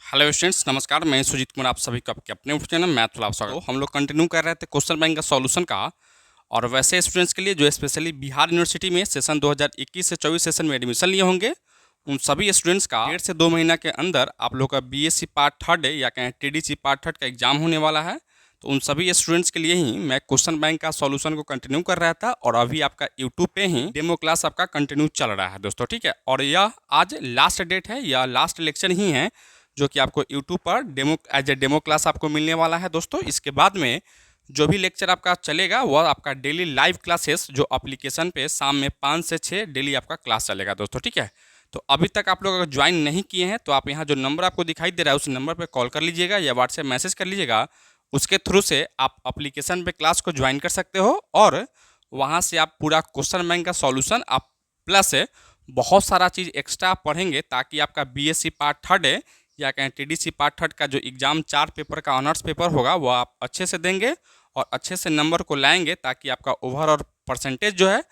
Hello students, नमस्कार। मैं सुजीत कुमार, आप सभी को आपके अपने चैनल मैथ लैब स्वागत। हम लोग कंटिन्यू कर रहे थे क्वेश्चन बैंक का सॉल्यूशन का। और वैसे स्टूडेंट्स के लिए जो स्पेशली बिहार यूनिवर्सिटी में सेशन 2021 से 24 सेशन में एडमिशन लिए होंगे, उन सभी स्टूडेंट्स का 1.5 से 2 महीना के अंदर आप लोग का बीएससी पार्ट थर्ड या कहें टीडीसी पार्ट थर्ड का एग्जाम होने वाला है। तो उन सभी स्टूडेंट्स के लिए ही मैं क्वेश्चन बैंक का सॉल्यूशन को कंटिन्यू कर रहा था। और अभी आपका यूट्यूब पे ही डेमो क्लास आपका कंटिन्यू चल रहा है दोस्तों, ठीक है। और यह आज लास्ट डेट है, यह लास्ट लेक्चर ही है जो कि आपको यूट्यूब पर एज ए डेमो क्लास आपको मिलने वाला है दोस्तों। इसके बाद में जो भी लेक्चर आपका चलेगा वह आपका डेली लाइव क्लासेस जो एप्लीकेशन पे शाम में 5 से 6 डेली आपका क्लास चलेगा दोस्तों, ठीक है। तो अभी तक आप लोग अगर ज्वाइन नहीं किए हैं तो आप यहाँ जो नंबर आपको दिखाई दे रहा है उस नंबर पर कॉल कर लीजिएगा या व्हाट्सएप मैसेज कर लीजिएगा। उसके थ्रू से आप एप्लीकेशन पे क्लास को ज्वाइन कर सकते हो और वहाँ से आप पूरा क्वेश्चन बैंक का सॉल्यूशन आप प्लस बहुत सारा चीज़ एक्स्ट्रा पढ़ेंगे ताकि आपका बीएससी पार्ट थर्ड या कहें टीडीसी पार्ट थर्ड का जो एग्ज़ाम 4 पेपर का ऑनर्स पेपर होगा वो आप अच्छे से देंगे और अच्छे से नंबर को लाएंगे ताकि आपका ओवरऑल परसेंटेज जो है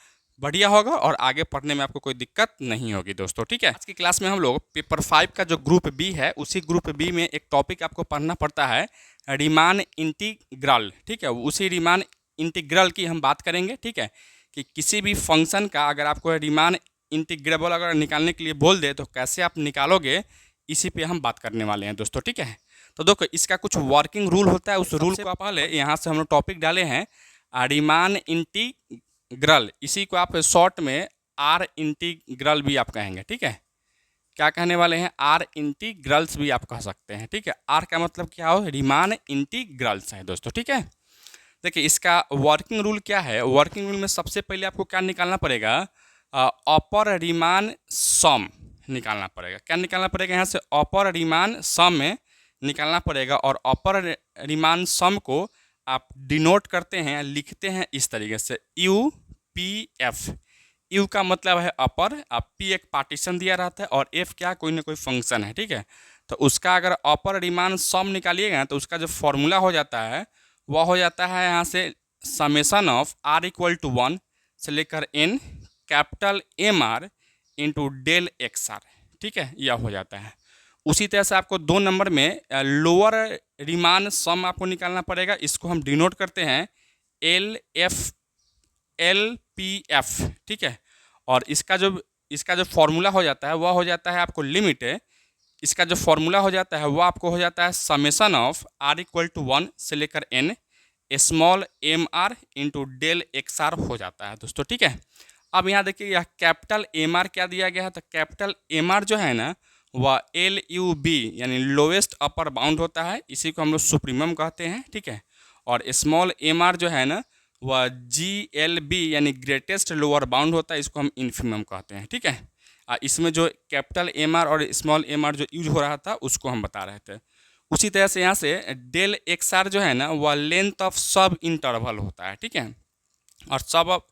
बढ़िया होगा और आगे पढ़ने में आपको कोई दिक्कत नहीं होगी दोस्तों, ठीक है। आज की क्लास में हम लोग पेपर 5 का जो ग्रुप बी है उसी ग्रुप बी में एक टॉपिक आपको पढ़ना पड़ता है, रीमान इंटीग्रल, ठीक है। उसी रीमान इंटीग्रल की हम बात करेंगे, ठीक है, कि किसी भी फंक्शन का अगर आपको रीमान इंटीग्रेबल अगर निकालने के लिए बोल दे तो कैसे आप निकालोगे, इसी पे हम बात करने वाले हैं दोस्तों, ठीक है। तो देखो इसका कुछ वर्किंग रूल होता है, उस रूल को आप पहले यहाँ से हम लोग टॉपिक डाले हैं रीमान इंटीग्रल। इसी को आप शॉर्ट में आर इंटीग्रल भी आप कहेंगे, ठीक है। क्या कहने वाले हैं, आर इंटीग्रल्स भी आप कह सकते हैं, ठीक है। आर का मतलब क्या हो, रीमान इंटीग्रल्स है दोस्तों, ठीक है। देखिए इसका वर्किंग रूल क्या है। वर्किंग रूल में सबसे पहले आपको क्या निकालना पड़ेगा, अपर रीमान सम निकालना पड़ेगा। क्या निकालना पड़ेगा, यहाँ से अपर रीमान सम में निकालना पड़ेगा। और अपर रीमान सम को आप डिनोट करते हैं, लिखते हैं इस तरीके से यू पी एफ। यू का मतलब है अपर, अब पी एक पार्टीशन दिया रहता है और एफ क्या कोई ना कोई फंक्शन है, ठीक है। तो उसका अगर अपर रीमान सम निकालिएगा तो उसका जो फॉर्मूला हो जाता है वह हो जाता है यहाँ से summation of r equal to 1 से लेकर n capital M r into del x r, ठीक है, यह हो जाता है। उसी तरह से आपको 2 नंबर में लोअर रीमान सम आपको निकालना पड़ेगा। इसको हम डिनोट करते हैं एल पी एफ, ठीक है। और इसका जो फॉर्मूला हो जाता है वह हो जाता है आपको लिमिट है। इसका जो फॉर्मूला हो जाता है वह आपको हो जाता है summation of r equal to 1 से लेकर n small m r into del x r हो जाता है दोस्तों, ठीक है। अब यहाँ देखिए यह कैपिटल एम आर क्या दिया गया है, तो कैपिटल एम आर जो है ना वह एल यू बी यानी लोवेस्ट अपर बाउंड होता है, इसी को हम लोग सुप्रीमम कहते हैं, ठीक है। और स्मॉल एम आर जो है ना वह जी एल बी यानी ग्रेटेस्ट लोअर बाउंड होता है, इसको हम इन्फिमम कहते हैं, ठीक है। इसमें जो कैपिटल एम आर और स्मॉल एम आर जो यूज हो रहा था उसको हम बता रहे थे। उसी तरह से यहाँ से डेल एक्स आर जो है ना वह लेंथ ऑफ सब इंटरवल होता है, ठीक है। और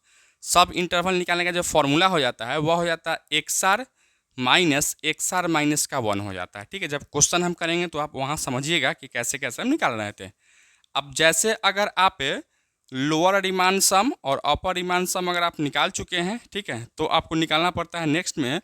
सब इंटरवल निकालने का जो फॉर्मूला हो जाता है वह हो जाता है एक्स आर माइनस का 1 हो जाता है, ठीक है। जब क्वेश्चन हम करेंगे तो आप वहाँ समझिएगा कि कैसे कैसे हम निकाल रहे थे। अब जैसे अगर आप लोअर रीमान सम और अपर रीमान सम अगर आप निकाल चुके हैं, ठीक है, तो आपको निकालना पड़ता है नेक्स्ट में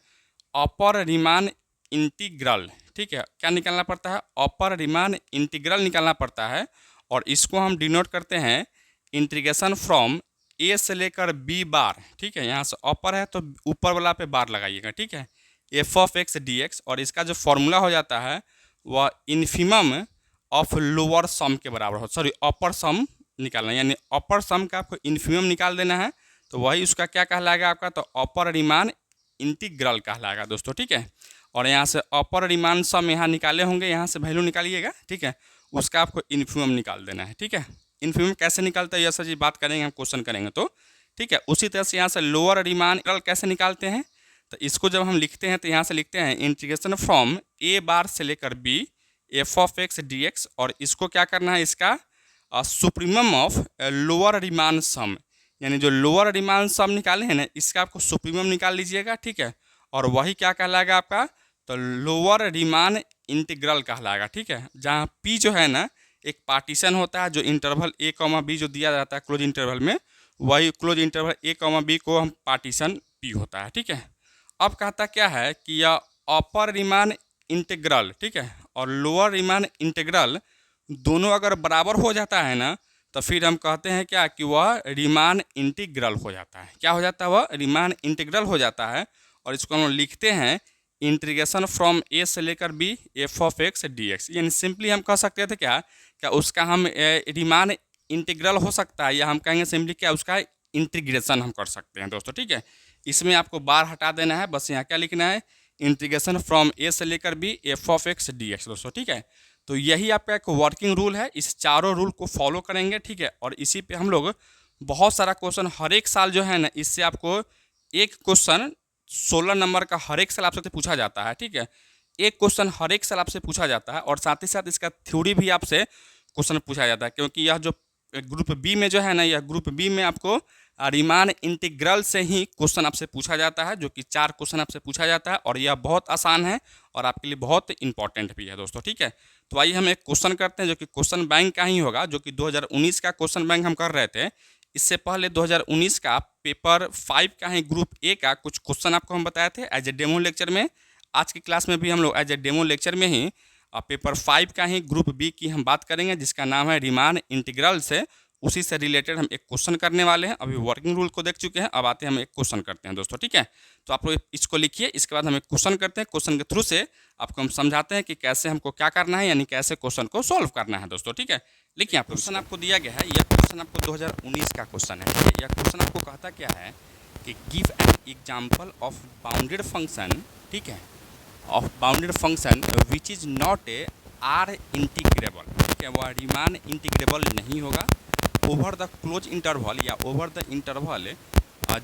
अपर रीमान इंटीग्रल, ठीक है। क्या निकालना पड़ता है, अपर रीमान इंटीग्रल निकालना पड़ता है। और इसको हम डिनोट करते हैं इंटीग्रेशन फ्रॉम ए से लेकर बी बार, ठीक है। यहाँ से अपर है तो ऊपर वाला पे बार लगाइएगा, ठीक है, F of x d x. और इसका जो फॉर्मूला हो जाता है वह इन्फिमम ऑफ लोअर सम के बराबर हो, सॉरी अपर सम निकालना, यानी अपर सम का आपको इन्फिमम निकाल देना है। तो वही उसका क्या कहलाएगा आपका, तो अपर रीमान इंटीग्रल कहलाएगा दोस्तों, ठीक है। और यहाँ से अपर रीमान सम यहाँ निकाले होंगे, यहाँ से वैल्यू निकालिएगा, ठीक है, उसका आपको इन्फिमम निकाल देना है, ठीक है। इन्फिमम कैसे निकालते हैं यह सर जी बात करेंगे, हम क्वेश्चन करेंगे तो, ठीक है। उसी तरह से यहाँ से लोअर रीमान इंटीग्रल कैसे निकालते हैं, तो इसको जब हम लिखते हैं तो यहाँ से लिखते हैं इंटीग्रेशन फ्रॉम ए बार से लेकर b f of x d x. और इसको क्या करना है, इसका supremum of lower Riemann sum, यानी जो लोअर रीमान सम निकाले हैं ना इसका आपको सुप्रीमम निकाल लीजिएगा, ठीक है। और वही क्या कहलाएगा आपका, तो लोअर रीमान इंटीग्रल कहलाएगा, ठीक है। जहाँ पी जो है ना एक पार्टीशन होता है, जो इंटरवल ए कॉमा बी जो दिया जाता है क्लोज इंटरवल में, वही क्लोज इंटरवल ए कॉमा बी को हम पार्टीशन पी होता है, ठीक है। अब कहता क्या है कि यह अपर रीमान इंटीग्रल, ठीक है, और लोअर रीमान इंटीग्रल दोनों अगर बराबर हो जाता है ना, तो फिर हम कहते हैं क्या कि वह रीमान इंटीग्रल हो जाता है। क्या हो जाता है? वह रीमान इंटीग्रल हो जाता है। और इसको हम लिखते हैं इंटीग्रेशन फ्रॉम ए से लेकर b f of x d x. यानी सिंपली हम कह सकते थे क्या क्या उसका हम रीमान इंटीग्रल हो सकता है, या हम कहेंगे सिंपली क्या उसका इंटीग्रेशन हम कर सकते हैं दोस्तों। ठीक है, इसमें आपको बार हटा देना है, बस यहाँ क्या लिखना है, इंटीग्रेशन फ्रॉम ए से लेकर b f of x d x दोस्तों। ठीक है, तो यही आपका एक वर्किंग रूल है। इस चारों रूल को फॉलो करेंगे। ठीक है, और इसी पे हम लोग बहुत सारा क्वेश्चन हर एक साल जो है ना, इससे आपको एक क्वेश्चन 16 नंबर का हर एक साल आपसे पूछा जाता है। ठीक है, एक क्वेश्चन हर एक साल आपसे पूछा जाता है, और साथ ही साथ इसका थ्योरी भी आपसे क्वेश्चन पूछा जाता है, क्योंकि यह जो ग्रुप बी में जो है ना, यह ग्रुप बी में आपको रीमान इंटीग्रल से ही क्वेश्चन आपसे पूछा जाता है, जो कि 4 क्वेश्चन आपसे पूछा जाता है, और यह बहुत आसान है और आपके लिए बहुत इंपॉर्टेंट भी है दोस्तों। ठीक है, तो आइए हम एक क्वेश्चन करते हैं जो कि क्वेश्चन बैंक का ही होगा, जो कि 2019 का क्वेश्चन बैंक हम कर रहे थे। इससे पहले 2019 का पेपर 5 का ही ग्रुप ए का कुछ क्वेश्चन आपको हम बताए थे एज ए डेमो लेक्चर में। आज की क्लास में भी हम लोग एज ए डेमो लेक्चर में ही पेपर 5 का ही ग्रुप बी की हम बात करेंगे, जिसका नाम है रीमान इंटीग्रल से। उसी से रिलेटेड हम एक क्वेश्चन करने वाले हैं। अभी वर्किंग रूल को देख चुके हैं, अब आते हैं हम एक क्वेश्चन करते हैं दोस्तों। ठीक है, तो आप लोग इसको लिखिए, इसके बाद हम एक क्वेश्चन करते हैं। क्वेश्चन के थ्रू से आपको हम समझाते हैं कि कैसे हमको क्या करना है, यानी कैसे क्वेश्चन को सॉल्व करना है दोस्तों। ठीक है, लिखिए आप। क्वेश्चन आपको दिया गया है, यह क्वेश्चन आपको 2019 का क्वेश्चन है। ठीक है, यह क्वेश्चन आपको कहता क्या है कि give an example of bounded function, ठीक है, of bounded function which is not A R integrable. ठीक है, वह रीमान इंटीग्रेबल नहीं होगा ओवर द क्लोज इंटरवल या ओवर द इंटरवल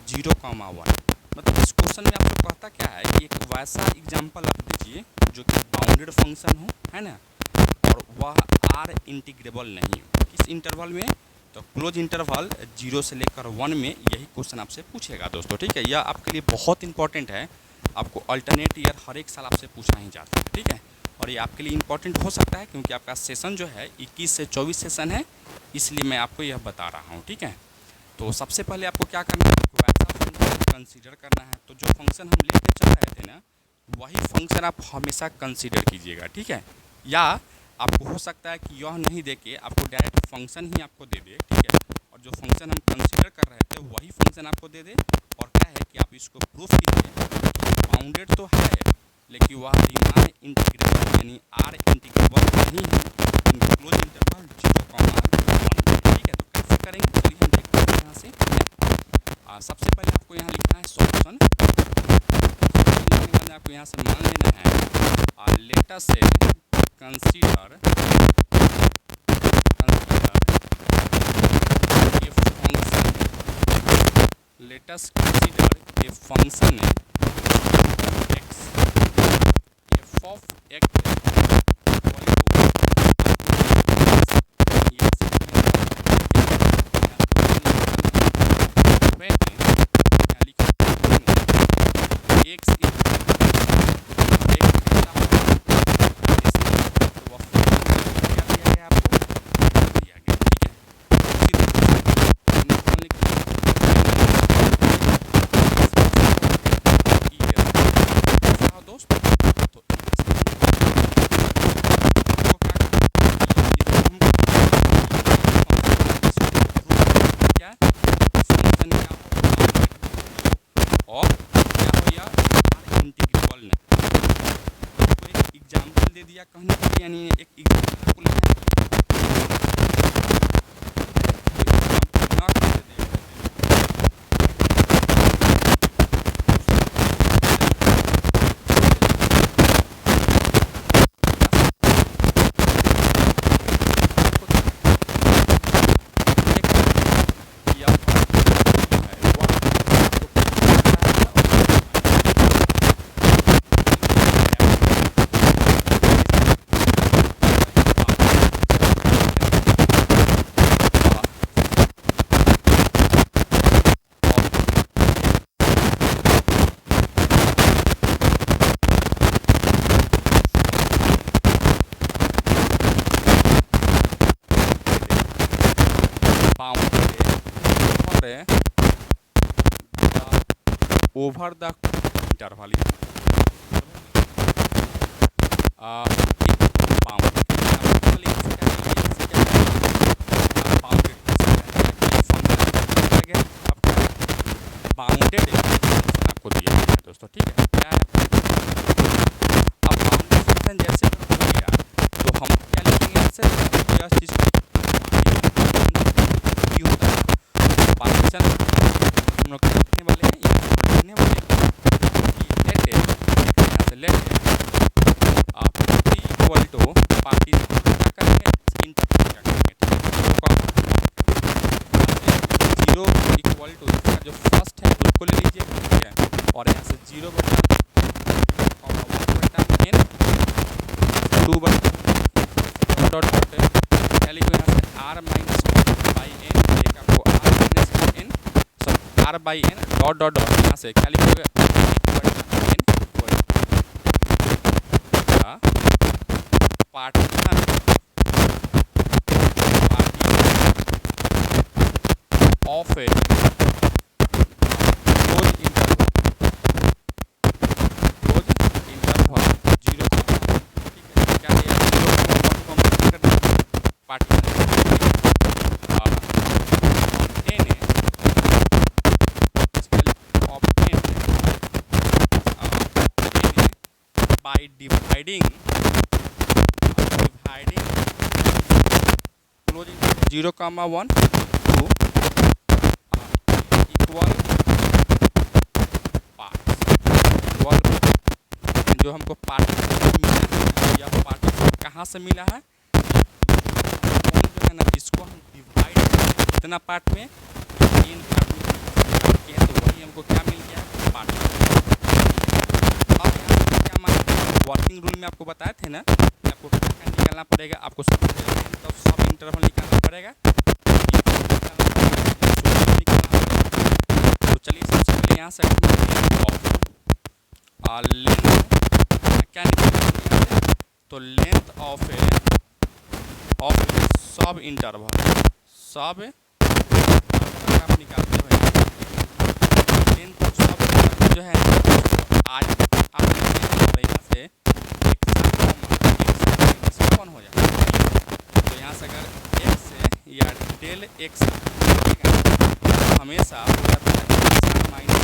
0,1। मतलब इस क्वेश्चन में आपको कहता क्या है कि एक वैसा एग्जाम्पल आप दीजिए जो कि बाउंडेड फंक्शन हो, है ना, और वह आर इंटीग्रेबल नहीं हो। किस इंटरवल में? तो क्लोज इंटरवल 0 से लेकर 1 में यही क्वेश्चन आपसे पूछेगा दोस्तों। ठीक है, यह आपके लिए बहुत इंपॉर्टेंट है, आपको अल्टरनेट ईयर हर एक साल आपसे पूछा ही जाता है। ठीक है, और ये आपके लिए इंपॉर्टेंट हो सकता है क्योंकि आपका सेशन जो है 21 से 24 सेशन है, इसलिए मैं आपको यह बता रहा हूँ। ठीक है, तो सबसे पहले आपको क्या करना है, आपको वैसा फंक्शन कंसीडर करना है। तो जो फंक्शन हम लेके चल रहे थे ना, वही फंक्शन आप हमेशा कंसीडर कीजिएगा। ठीक है, या आपको हो सकता है कि यह नहीं दे के आपको डायरेक्ट फंक्शन ही आपको दे दे। ठीक है, और जो फंक्शन हम कंसीडर कर रहे थे वही फंक्शन आपको दे दे, और क्या है कि आप इसको प्रूफ कीजिए बाउंडेड तो है लेकिन वह रीमान इंटीग्रेबल यानी आर इंटीग्रेबल नहीं है इन क्लोज इंटरवल 0,1। ठीक है, तो कैसे करेंगे चलिए हम देखते हैं यहाँ से। सबसे पहले आपको यहाँ लिखना है सॉल्यूशन। लिखने के बाद आपको यहाँ से मान लेना है लेट अस से consider a function, let us consider a function of x दे दिया कहने के लिए, यानी एक एग्जाम्पल आपको लेना है। ओवर द इंटरवल दोस्तों, ठीक है। क्या है अब बाउंड्री फंक्शन जैसे हो गया तो हम क्या लिखेंगे यहाँ से यह चीज़ होता है पार्टीशन हम लोग लिखने वाले हैं या लिखने वाले हैं कि लेट इक्वल टू पार्टीशन क्या करेंगे इंटरफेस क्या करेंगे, ठीक है। जीरो इक्वल टू इसका जो फर्स्ट है उसको ले लीजिए, ठीक है, और यहाँ से 0 बटा और 1 बटा n 2 बटा डॉट क्या लिखो यहाँ से r माइनस बाई n, एक आपको r minus n r by n dot dot dot यहाँ से क्या लिखोगे partition of A close interval 0, ठीक है। क्या है 0 partition by dividing close interval 0, 1 to equal parts equal जो हमको पार्टीशन मिला है, यह पार्टीशन कहाँ से मिला है, जो है ना इसको हम डिवाइड कितना पार्ट में n पार्ट में किया तो वही हमको क्या मिल गया पार्टीशन। अब क्या मान वर्किंग रूल में आपको बताए थे ना कि आपको क्या क्या निकालना पड़ेगा, आपको सब इंटरवल निकालना पड़ेगा, तो चलिए सबसे पहले यहाँ से लेंथ क्या निकालेंगे, तो लेंथ ऑफ सब इंटरवल सब आप निकालते हो लेंथ ऑफ सब इंटरवल जो है आज आप यहाँ से कौन हो जाएगा, तो यहाँ से अगर x या डेल x हमेशा हो जाता है minus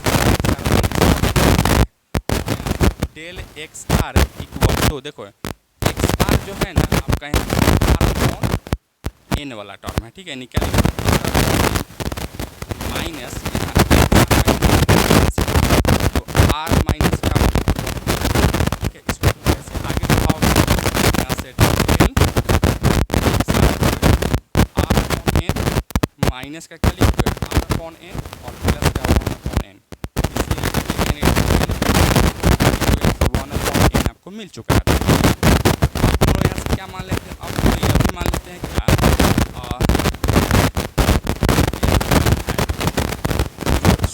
del x r equal to देखो एक्स आर जो है ना आपका यहाँ आर अपॉन एन वाला टर्म है, ठीक है, निकाल माइनस तो आर माइनस का, ठीक है, इसको कैसे आगे बढ़ाओगे यहाँ से del r upon n minus का क्या लिखोगे आर अपॉन एन और प्लस का 1 अपॉन एन, आपको मिल चुका है। अब हम लोग यहाँ से क्या मान लेते हैं, अब तो यह भी मान लेते हैं क्या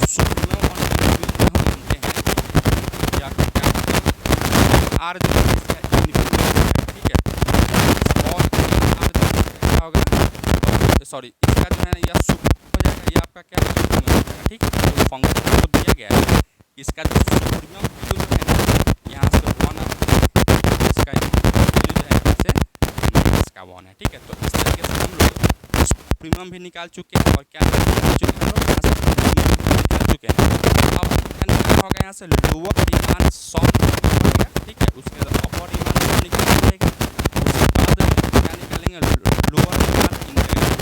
सुप्रीमम और हम मानते हैं या आर जो है इसका इनफिनिटी है, ठीक है, और आर जो क्या होगा सॉरी इसका जो है यह सुप्रीमम हो जाएगा, ये आपका क्या हो जाएगा, ठीक है, तो फंक्शन को दिया गया है इसका जो सुप्रीमम वैल्यू जो है यहाँ से 1 इसका वैल्यू जो है यहाँ से माइनस का 1 है, ठीक है। तो इस तरीके से हम लोग सुप्रीमम भी निकाल चुके हैं और क्या निकाल चुके हैं हम लोग यहाँ से निकाल चुके हैं। अब क्या निकालना होगा यहाँ से लोअर रीमान सम निकालना, ठीक है, उसके बाद अपर रीमान सम निकालना पड़ेगा, उसके बाद क्या निकालेंगे लोअर रीमान इंटीग्रल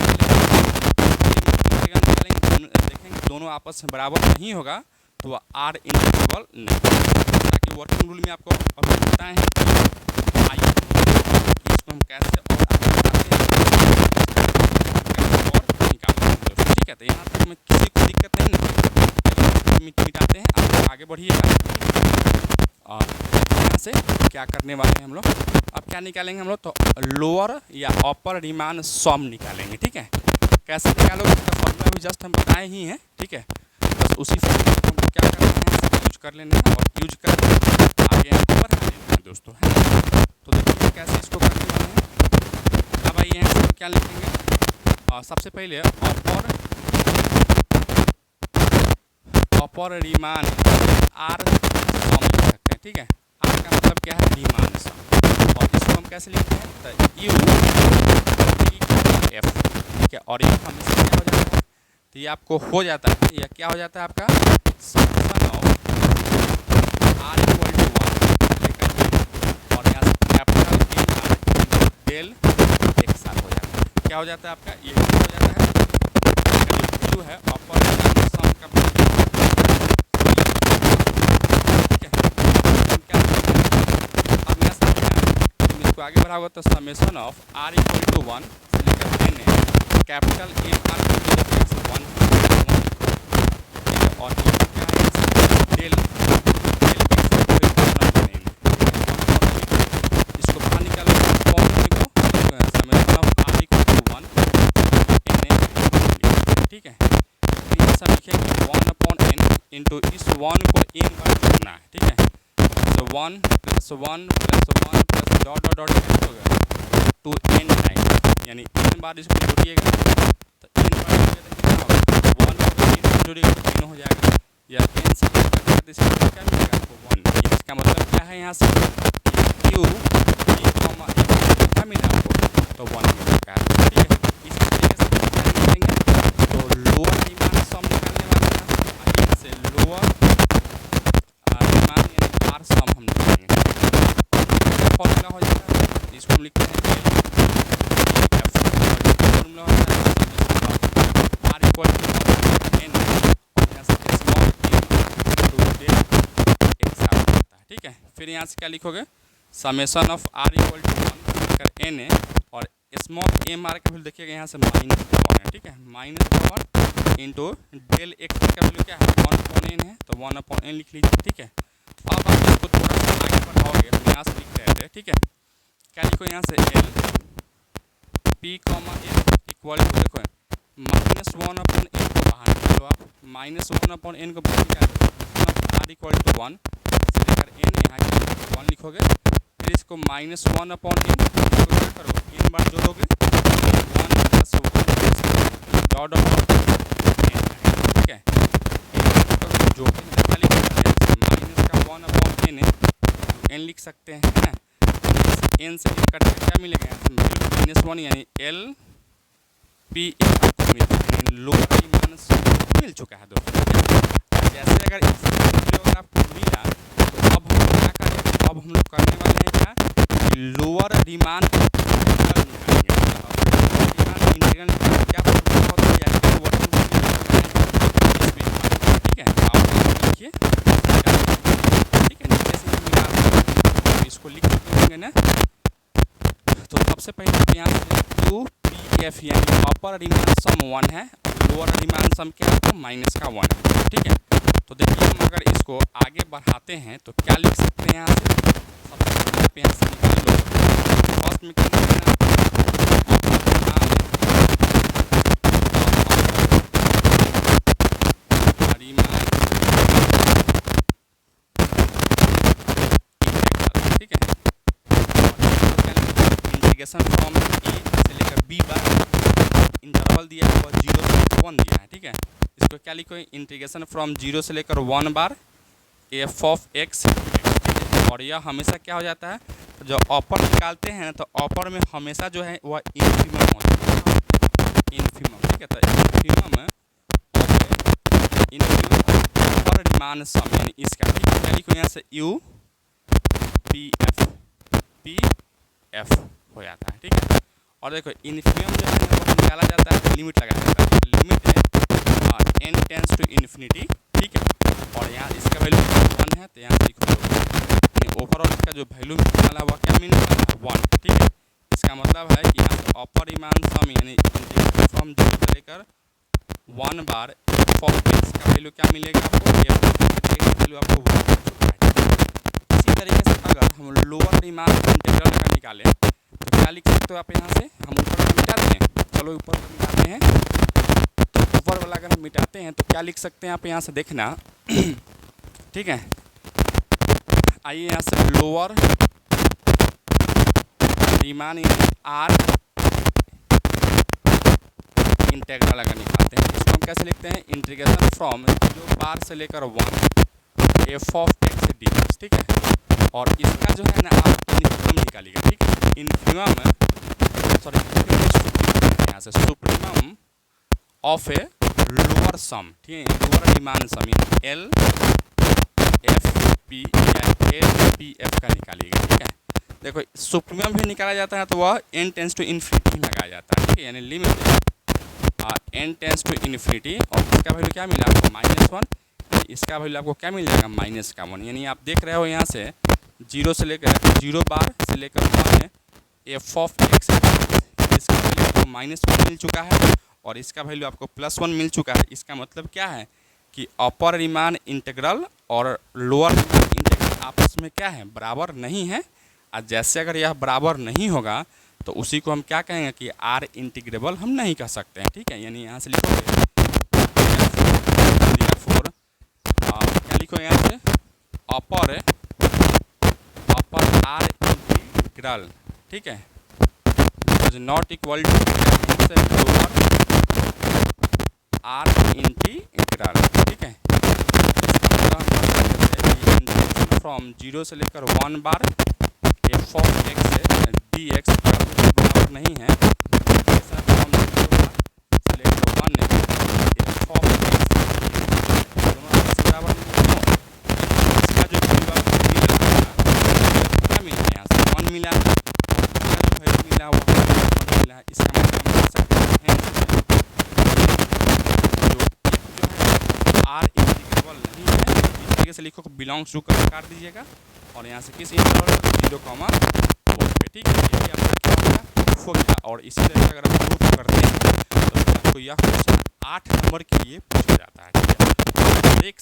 निकालेंगे, देखेंगे दोनों आपस में बराबर नहीं होगा तो आर इंटीग्रल नहीं, ताकि वर्किंग रूल में आपको अभी बताए हैं आइए इसको हम कैसे और आगे बढ़ाते हैं और निकालते हैं दोस्तों, ठीक है। तो यहाँ तक में किसी को दिक्कत नहीं ना, मिटाते हैं आप आगे बढ़िएगा। यहाँ से क्या करने वाले हैं हम लोग, अब क्या निकालेंगे हम लोग, तो लोअर या अपर रीमान सम निकालेंगे, ठीक है। कैसे निकालोगे इसका फॉर्मूला भी जस्ट हम बताए ही हैं, ठीक है, बस उसी फॉर्मूला को हमको क्या करना है यूज कर लेना है और यूज कर आगे बढ़ा लेना है दोस्तों, है। तो देखिए कैसे इसको करने वाले हैं। अब आइए यहाँ से क्या लिखेंगे, सबसे पहले अपर रीमान आर सम लिख सकते हैं, ठीक है, आर का मतलब क्या है रीमान सम, और इसको हम कैसे लिखते हैं तो यू एफ, ठीक है, और ये हमेशा क्या हो जाता है तो ये आपको हो जाता है, यह क्या हो जाता है आपका सम ऑफ आर इक्वल टू 1 और यहाँ से कैपिटल डेल एक्स आर हो जाता है। क्या हो जाता है आपका, ये हो जाता है वैल्यू है अपर सम का, ठीक है। क्या अब मैं इसको आगे बढ़ाऊंगा तो summation of r equal to 1 से लेकर एन है कैपिटल एम आर की वैल्यू 1 और क्या है डेल इसको बाहर निकालो फॉर्मूले को, summation of r equal to 1 n a, ठीक है। फिर ये सब लिखेंगे 1/n इंटू इस 1 को n बार जोड़ना है, ठीक है। तो 1 + 1 + 1 प्लस डॉट डॉट डॉट हो गया टू n टाइम, यानी n बार इसको जोड़िएगा तो n बार क्या होगा 1 और n जोड़िएगा तो n हो जाएगा, या n से तो इसका क्या मिलेगा आपको 1। इसका मतलब क्या है यहाँ से q क्या मिला आपको तो 1 मिलेगा, ठीक है। इस तरीके से क्या निकालेंगे तो लोअर डिमांड सम निकालने वाले हैं, से लोअर डिमांड यानी आर सम हम निकालेंगे। फॉर्मूला हो जाता है इसको हम लिखते हैं एफ फॉर्मूला हो जाता है आर इक्वल टू एन और यहाँ से small m to del x r होता है, ठीक है। फिर यहाँ से क्या लिखोगे summation of r equal to 1 लेकर एन है और स्मॉल एम आर का वैल्यू देखिएगा यहाँ से -1 है, ठीक है। -1 इंटू डेल एक्स का वैल्यू क्या है 1/n है तो 1/n लिख लीजिए, ठीक है। अब आप इसको थोड़ा सा आगे बढ़ाओगे तो यहाँ से लिख रहे थे, ठीक है। क्या लिखो यहाँ से l p comma l equal to देखो -1/n को बाहर निकालो आप, -1/n को बाहर निकालो आर इक्वल टू 1 से लेकर n यहाँ 1 लिखोगे, फिर इसको -1/n इसको क्या करो n बार जोड़ोगे 1 + 1 डॉट डॉट, ठीक है। जो क्या लिख सकते हैं माइनस का 1/n है n लिख सकते हैं, है ना। n से n कट क्या मिलेगा -1 यानी एल पी लोअर डिमांड मिल चुका है दोस्तों। जैसे अगर इस अगर आपको मिला तो अब हम क्या करें, अब हम लोग करने वाले हैं क्या लोअर डिमांड इंटीग्रल क्या होता है, ठीक है। आप लिखिए, ठीक है, नीचे से मिला इसको लिख देंगे ना। तो सबसे पहले यहाँ से QPF यानी अपर डिमांड सम 1 है और लोअर डिमांड सम क्या है तो -1 है, ठीक है। तो देखिए हम अगर इसको आगे बढ़ाते हैं तो क्या लिख सकते हैं यहाँ से, सबसे पहले आप यहाँ से निकाल लो फर्स्ट में क्या लिखना इंटीग्रेशन फ्रॉम ए से लेकर बी बार इंटरवल दिया हुआ 0 से 1 दिया है, ठीक है। इसको क्या लिखो इंटीग्रेशन फ्रॉम 0 से लेकर 1 बार एफ ऑफ एक्स, और यह हमेशा क्या हो जाता है जो अपर निकालते हैं तो अपर में हमेशा जो है वह इन्फिमम होता है, इन्फिमम, ठीक है। तो इन्फिमम अपर डिमांड सम यानी इसका, ठीक है। क्या लिखो यहाँ से यू पी एफ हो जाता है, ठीक है। और देखो इन्फिमम जो है वो निकाला जाता है लिमिट लगाया जाता है, लिमिट है n टेंस टू इन्फिनिटी, ठीक है। और यहाँ इसका वैल्यू 1 है तो यहाँ लिखो ओवरऑल इसका जो वैल्यू मिलने वाला हुआ क्या मिलने वाला है 1, ठीक है। इसका मतलब है कि यहाँ अपर डिमांड सम यानी फ्रॉम 0 से लेकर 1 बार एफ ऑफ एक्स का वैल्यू क्या मिलेगा आपको, एफ ऑफ वैल्यू आपको 1 मिल चुका है। इसी तरीके से अगर हम लोअर डिमांड इंटीग्रल का निकालें तो क्या लिख सकते हो आप यहाँ से, हम ऊपर का मिटाते हैं, चलो ऊपर का मिटाते हैं। तो ऊपर वाला अगर हम मिटाते हैं तो क्या लिख सकते हैं आप यहाँ से देखना, ठीक है। आइए यहाँ से लोअर डिमांड आर इंटीग्रल अगर निकालते हैं इसको हम कैसे लिखते हैं इंटीग्रेशन फ्रॉम जो बार से लेकर 1 एफ ऑफ एक्स डी, ठीक है। और इसका जो है ना आप इन्फिमम निकालिएगा, ठीक है। इन्फिमम सॉरी यहाँ से supremum of a lower sum, ठीक है, लोअर डिमांड सम एल एफ पी या LPF का निकालिएगा, ठीक है। देखो सुप्रीमम भी निकाला जाता है तो वह n टेंस टू इन्फिनिटी लगाया जाता है, ठीक है, यानी limit n tends to infinity, और इसका वैल्यू क्या मिला आपको -1, इसका वैल्यू आपको क्या मिल जाएगा -1, यानी आप देख रहे हो यहाँ से 0 से लेकर 0 बार से लेकर 1 है f(x), इसका वैल्यू आपको -1 मिल चुका है और इसका वैल्यू आपको +1 मिल चुका है। इसका मतलब क्या है कि अपर रीमान इंटीग्रल और लोअर रीमान इंटीग्रल आपस में क्या है, बराबर नहीं है। और जैसे अगर यह बराबर नहीं होगा तो उसी को हम क्या कहेंगे कि आर इंटीग्रेबल हम नहीं कह सकते हैं, ठीक है। यानी यहाँ से लिखोगे क्या लिखो यहाँ से अपर आर इंटीग्रल, ठीक है, is not equal to lower r integral, ठीक है। फ्रॉम 0 से लेकर 1 बार f(x) dx बराबर नहीं है, ऐसा फ्रॉम 0 से लेकर 1 f(x) दोनों बराबर नहीं है। इसका जो वैल्यू आपको क्या मिला है, यहाँ से 1 मिला है, इसका जो वैल्यू मिला वो 1 मिला है। इसका मतलब हम कह सकते हैं जो आर इंटीग्रेबल नहीं है, इस तरीके से लिखो बिलोंग्स टू कर काट दीजिएगा और यहाँ से किस इंटरवल 0, 4 पे, ठीक है। ये आपका क्या होगा हो गया। और इसी तरह से अगर आप प्रूफ करते हैं तो आपको यह क्वेश्चन 8 नंबर के लिए पूछा जाता है, ठीक है। एक